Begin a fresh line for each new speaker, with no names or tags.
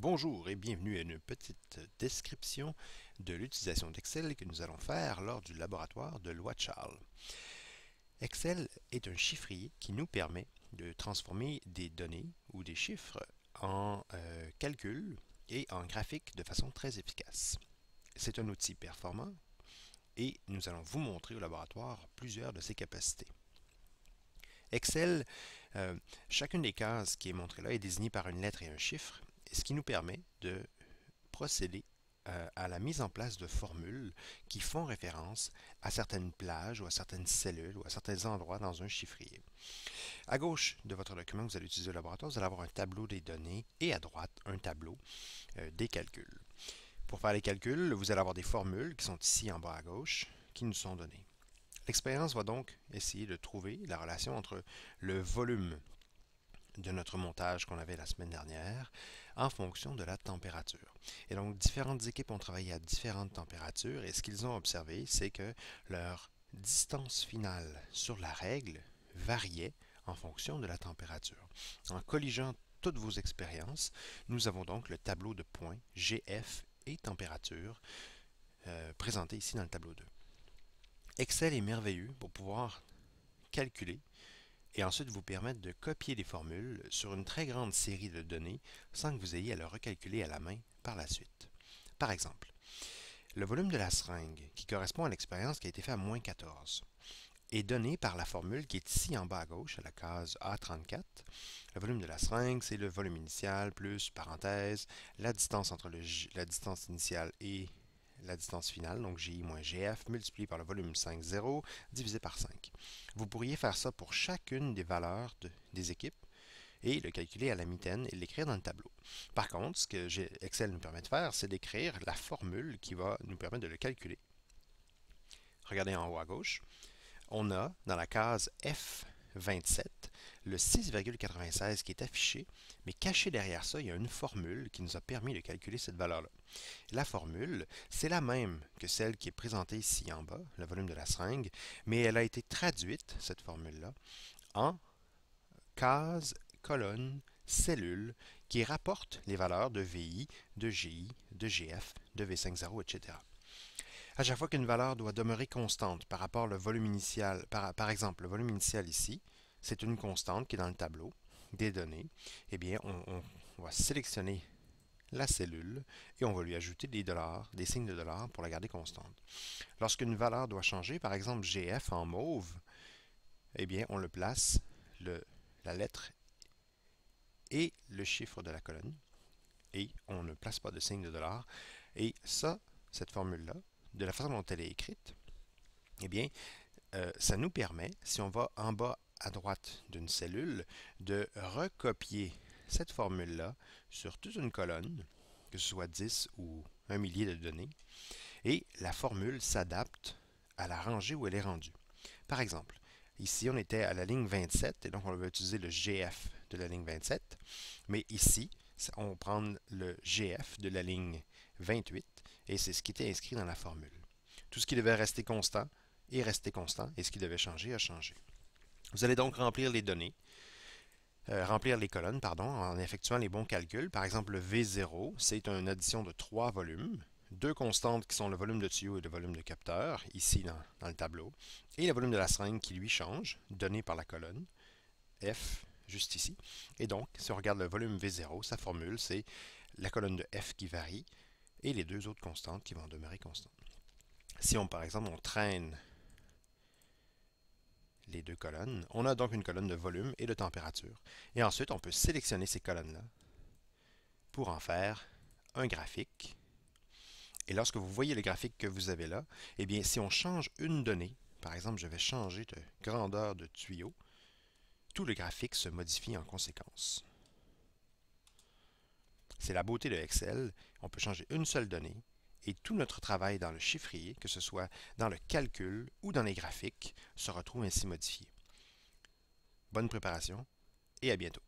Bonjour et bienvenue à une petite description de l'utilisation d'Excel que nous allons faire lors du laboratoire de Loi de Charles. Excel est un chiffrier qui nous permet de transformer des données ou des chiffres en calculs et en graphiques de façon très efficace. C'est un outil performant et nous allons vous montrer au laboratoire plusieurs de ses capacités. Excel, chacune des cases qui est montrée là est désignée par une lettre et un chiffre, ce qui nous permet de procéder à la mise en place de formules qui font référence à certaines plages ou à certaines cellules ou à certains endroits dans un chiffrier. À gauche de votre document que vous allez utiliser au laboratoire, vous allez avoir un tableau des données et à droite, un tableau des calculs. Pour faire les calculs, vous allez avoir des formules qui sont ici en bas à gauche qui nous sont données. L'expérience va donc essayer de trouver la relation entre le volume de notre montage qu'on avait la semaine dernière en fonction de la température. Et donc, différentes équipes ont travaillé à différentes températures et ce qu'ils ont observé, c'est que leur distance finale sur la règle variait en fonction de la température. En colligeant toutes vos expériences, nous avons donc le tableau de points GF et température présenté ici dans le tableau 2. Excel est merveilleux pour pouvoir calculer et ensuite vous permettre de copier les formules sur une très grande série de données sans que vous ayez à le recalculer à la main par la suite. Par exemple, le volume de la seringue, qui correspond à l'expérience qui a été faite à moins 14, est donné par la formule qui est ici en bas à gauche, à la case A34. Le volume de la seringue, c'est le volume initial plus, parenthèse, la distance entre la distance initiale et la distance finale, donc GI moins GF, multiplié par le volume 5,0, divisé par 5. Vous pourriez faire ça pour chacune des valeurs des équipes et le calculer à la mitaine et l'écrire dans le tableau. Par contre, ce que Excel nous permet de faire, c'est d'écrire la formule qui va nous permettre de le calculer. Regardez en haut à gauche. On a dans la case F27 le 6,96 qui est affiché, mais caché derrière ça, il y a une formule qui nous a permis de calculer cette valeur-là. La formule, c'est la même que celle qui est présentée ici en bas, le volume de la seringue, mais elle a été traduite, cette formule-là, en case, colonne, cellule, qui rapporte les valeurs de VI, de GI, de GF, de V50, etc. À chaque fois qu'une valeur doit demeurer constante par rapport au volume initial, par exemple, le volume initial ici, c'est une constante qui est dans le tableau des données, eh bien, on va sélectionner la cellule et on va lui ajouter des dollars, des signes de dollars pour la garder constante. Lorsqu'une valeur doit changer, par exemple GF en mauve, eh bien, on le place, la lettre et le chiffre de la colonne, et on ne place pas de signe de dollar. Et ça, cette formule-là, de la façon dont elle est écrite, eh bien, ça nous permet, si on va en bas à droite d'une cellule, de recopier cette formule-là sur toute une colonne, que ce soit 10 ou un millier de données, et la formule s'adapte à la rangée où elle est rendue. Par exemple, ici on était à la ligne 27, et donc on va utiliser le GF de la ligne 27, mais ici, on va prendre le GF de la ligne 28, et c'est ce qui était inscrit dans la formule. Tout ce qui devait rester constant est resté constant, et ce qui devait changer a changé. Vous allez donc remplir les données, remplir les colonnes, pardon, en effectuant les bons calculs. Par exemple, le V0, c'est une addition de 3 volumes, deux constantes qui sont le volume de tuyau et le volume de capteur, ici dans le tableau, et le volume de la seringue qui lui change, donné par la colonne, F, juste ici. Et donc, si on regarde le volume V0, sa formule, c'est la colonne de F qui varie, et les deux autres constantes qui vont demeurer constantes. Si on, par exemple, on traîne les deux colonnes, on a donc une colonne de volume et de température. Et ensuite, on peut sélectionner ces colonnes-là pour en faire un graphique. Et lorsque vous voyez le graphique que vous avez là, eh bien, si on change une donnée, par exemple, je vais changer de grandeur de tuyau, tout le graphique se modifie en conséquence. C'est la beauté de Excel. On peut changer une seule donnée et tout notre travail dans le chiffrier, que ce soit dans le calcul ou dans les graphiques, se retrouve ainsi modifié. Bonne préparation et à bientôt.